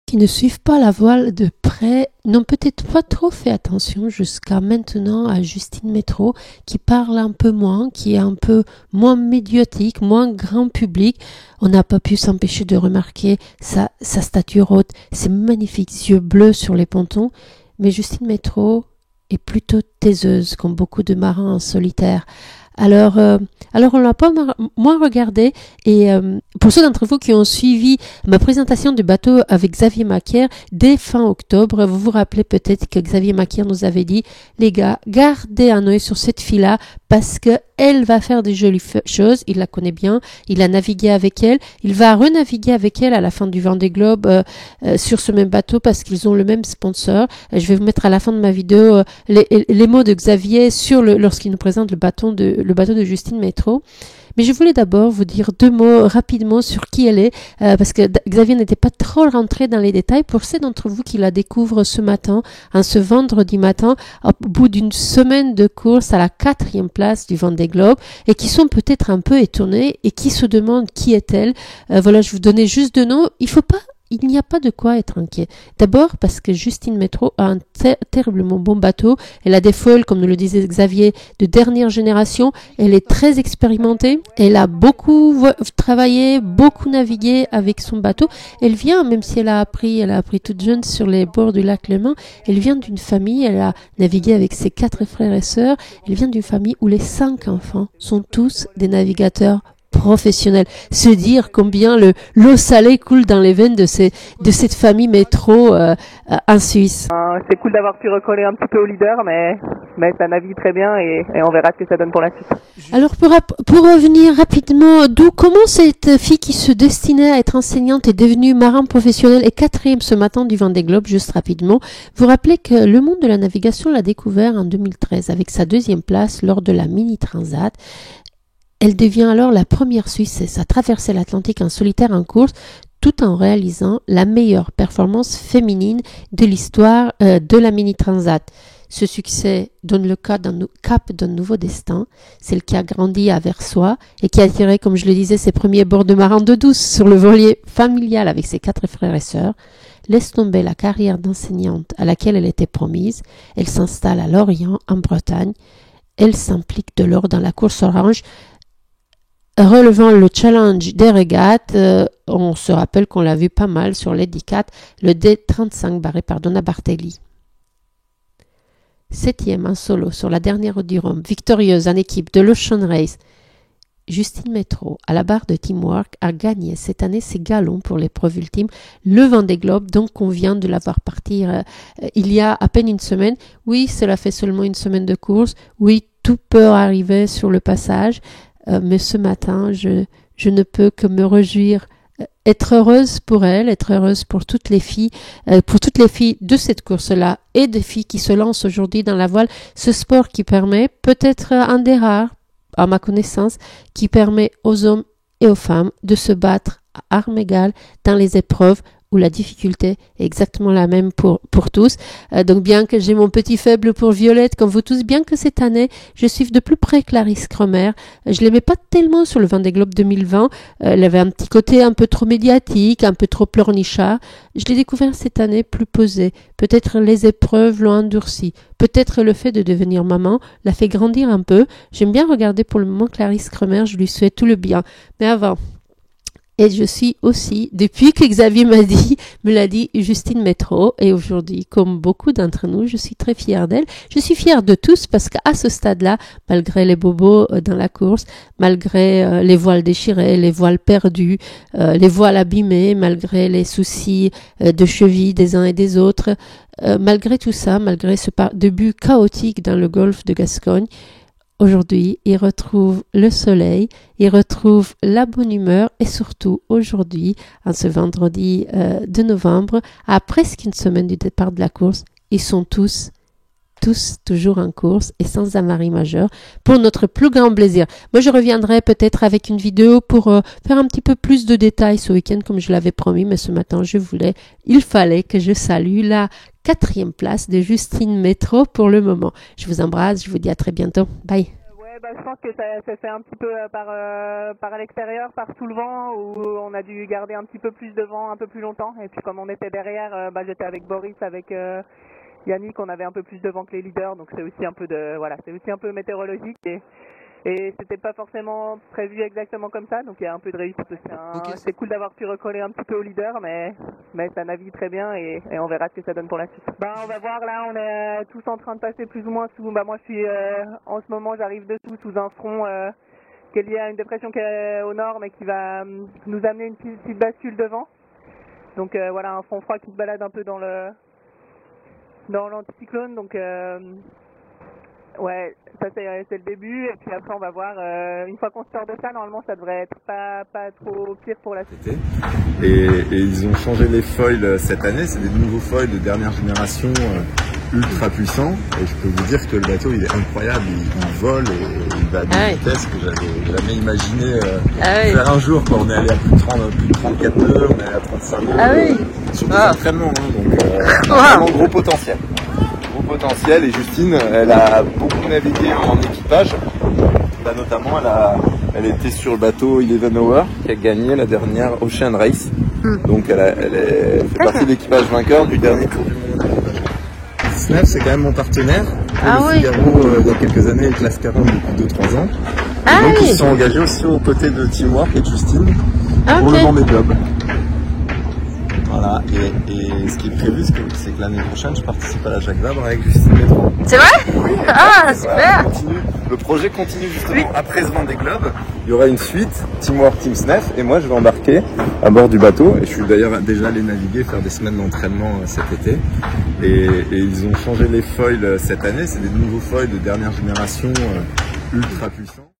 qui ne suivent pas la voile de près n'ont peut-être pas trop fait attention jusqu'à maintenant à Justine Métro, qui parle un peu moins, qui est un peu moins médiatique, moins grand public. On n'a pas pu s'empêcher de remarquer sa stature haute, ses magnifiques yeux bleus sur les pontons. Mais Justine Métro est plutôt taiseuse, comme beaucoup de marins en solitaire. Alors on l'a pas moins regardé, et pour ceux d'entre vous qui ont suivi ma présentation du bateau avec Xavier Macaire dès fin octobre, vous vous rappelez peut-être que Xavier Macaire nous avait dit: les gars, gardez un œil sur cette fille-là parce que elle va faire des jolies choses. Il la connaît bien, il a navigué avec elle, il va renaviguer avec elle à la fin du Vendée Globe sur ce même bateau parce qu'ils ont le même sponsor. Je vais vous mettre à la fin de ma vidéo les mots de Xavier lorsqu'il nous présente le bateau de Justine Métro. Mais je voulais d'abord vous dire 2 mots rapidement sur qui elle est, parce que Xavier n'était pas trop rentré dans les détails. Pour ceux d'entre vous qui la découvrent ce matin, ce vendredi matin, au bout d'une semaine de course à la 4e place du Vendée Globe, et qui sont peut-être un peu étonnés et qui se demandent qui est-elle. Voilà, je vous donnais juste 2 noms. Il n'y a pas de quoi être inquiet. D'abord parce que Justine Métro a un terriblement bon bateau. Elle a des foils, comme nous le disait Xavier, de dernière génération. Elle est très expérimentée. Elle a beaucoup travaillé, beaucoup navigué avec son bateau. Elle vient, même si elle a appris toute jeune sur les bords du lac Léman, elle vient d'une famille, elle a navigué avec ses 4 frères et sœurs. Elle vient d'une famille où les 5 enfants sont tous des navigateurs professionnel. Se dire combien l'eau salée coule dans les veines de cette famille Métro en Suisse. C'est cool d'avoir pu recoller un petit peu au leader, mais ça navigue très bien et on verra ce que ça donne pour la suite. Alors pour revenir rapidement, comment cette fille qui se destinait à être enseignante est devenue marin professionnel et 4e ce matin du Vendée Globe, juste rapidement. Vous rappelez que le monde de la navigation l'a découvert en 2013 avec sa 2e place lors de la Mini Transat. Elle devient alors la première Suisse à traverser l'Atlantique en solitaire en course, tout en réalisant la meilleure performance féminine de l'histoire de la Mini Transat. Ce succès donne le cap d'un nouveau destin, celle qui a grandi à Versoix et qui a tiré, comme je le disais, ses premiers bords de marin de douce sur le voilier familial avec ses 4 frères et sœurs, laisse tomber la carrière d'enseignante à laquelle elle était promise. Elle s'installe à Lorient, en Bretagne. Elle s'implique de l'or dans la course orange, relevant le challenge des régates. On se rappelle qu'on l'a vu pas mal sur l'Eddy 4, le D35 barré par Donna Bartelli. 7e en solo sur la dernière du Rhum, victorieuse en équipe de l'Ocean Race, Justine Métro, à la barre de Teamwork, a gagné cette année ses galons pour l'épreuve ultime, le Vendée Globe, donc on vient de la voir partir il y a à peine une semaine. Oui, cela fait seulement une semaine de course. Oui, tout peut arriver sur le passage. Mais ce matin, je ne peux que me réjouir, être heureuse pour elle, être heureuse pour toutes les filles de cette course-là et des filles qui se lancent aujourd'hui dans la voile, ce sport qui permet, peut-être un des rares, à ma connaissance, qui permet aux hommes et aux femmes de se battre à armes égales dans les épreuves où la difficulté est exactement la même pour tous. Donc bien que j'ai mon petit faible pour Violette, comme vous tous, bien que cette année, je suive de plus près Clarisse Cromer. Je l'aimais pas tellement sur le Vendée Globe 2020. Elle avait un petit côté un peu trop médiatique, un peu trop pleurnichard. Je l'ai découvert cette année plus posée. Peut-être les épreuves l'ont endurci. Peut-être le fait de devenir maman l'a fait grandir un peu. J'aime bien regarder pour le moment Clarisse Cromer, je lui souhaite tout le bien. Mais avant... Et je suis aussi, depuis que Xavier me l'a dit, Justine Métro. Et aujourd'hui, comme beaucoup d'entre nous, je suis très fière d'elle. Je suis fière de tous parce qu'à ce stade-là, malgré les bobos dans la course, malgré les voiles déchirées, les voiles perdues, les voiles abîmées, malgré les soucis de cheville des uns et des autres, malgré tout ça, malgré ce début chaotique dans le golfe de Gascogne, aujourd'hui, il retrouve le soleil, il retrouve la bonne humeur et surtout aujourd'hui, en ce vendredi de novembre, à presque une semaine du départ de la course, ils sont tous toujours en course et sans avarie majeure pour notre plus grand plaisir. Moi, je reviendrai peut-être avec une vidéo pour faire un petit peu plus de détails ce week-end comme je l'avais promis, mais ce matin, il fallait que je salue la 4e place de Justine Métro pour le moment. Je vous embrasse, je vous dis à très bientôt. Bye. Je pense que ça s'est fait un petit peu par l'extérieur, par sous le vent, où on a dû garder un petit peu plus de vent un peu plus longtemps. Et puis comme on était derrière, j'étais avec Boris, avec Yannick, on avait un peu plus de vent que les leaders, donc c'est aussi un peu c'est aussi un peu météorologique et c'était pas forcément prévu exactement comme ça, donc il y a un peu de réussite aussi. C'est cool d'avoir pu recoller un petit peu au leader, mais ça navigue très bien et on verra ce que ça donne pour la suite. On va voir, là on est tous en train de passer plus ou moins sous, moi je suis en ce moment j'arrive dessous sous un front qui est lié à une dépression qui est au nord mais qui va nous amener une petite bascule de vent. Donc voilà, un front froid qui se balade un peu dans l'anticyclone, donc ouais, ça c'est le début, et puis après on va voir, une fois qu'on sort de ça, normalement ça devrait être pas trop pire pour la suite. Et ils ont changé les foils cette année, c'est des nouveaux foils de dernière génération ultra puissants, et je peux vous dire que le bateau il est incroyable, il vole, et il va à des vitesses que j'avais jamais imaginé faire un jour, quand on est allé à plus de 34 nœuds, on est allé à 35 nœuds, sur des entraînements, donc vraiment gros potentiel. Et Justine, elle a beaucoup navigué en équipage. Là, notamment, elle était sur le bateau 11 Hour qui a gagné la dernière Ocean Race. Donc elle fait partie de l'équipage vainqueur du dernier tour du monde. Snap, c'est quand même mon partenaire. Le Figaro, il y a quelques années, avec classe 40 depuis 2-3 ans. Donc ils se sont engagés aussi aux côtés de Teamwork et de Justine pour le Vendée Globe. Voilà, et ce qui est prévu, c'est que l'année prochaine, je participe à la Jacques Vabre avec Justine Métro. C'est vrai? Oui. Super! Le projet continue justement après ce Vendée Globe. Il y aura une suite, Teamwork, Team Snef, et moi je vais embarquer à bord du bateau. Et je suis d'ailleurs déjà allé naviguer, faire des semaines d'entraînement cet été. Et ils ont changé les foils cette année, c'est des nouveaux foils de dernière génération ultra puissants.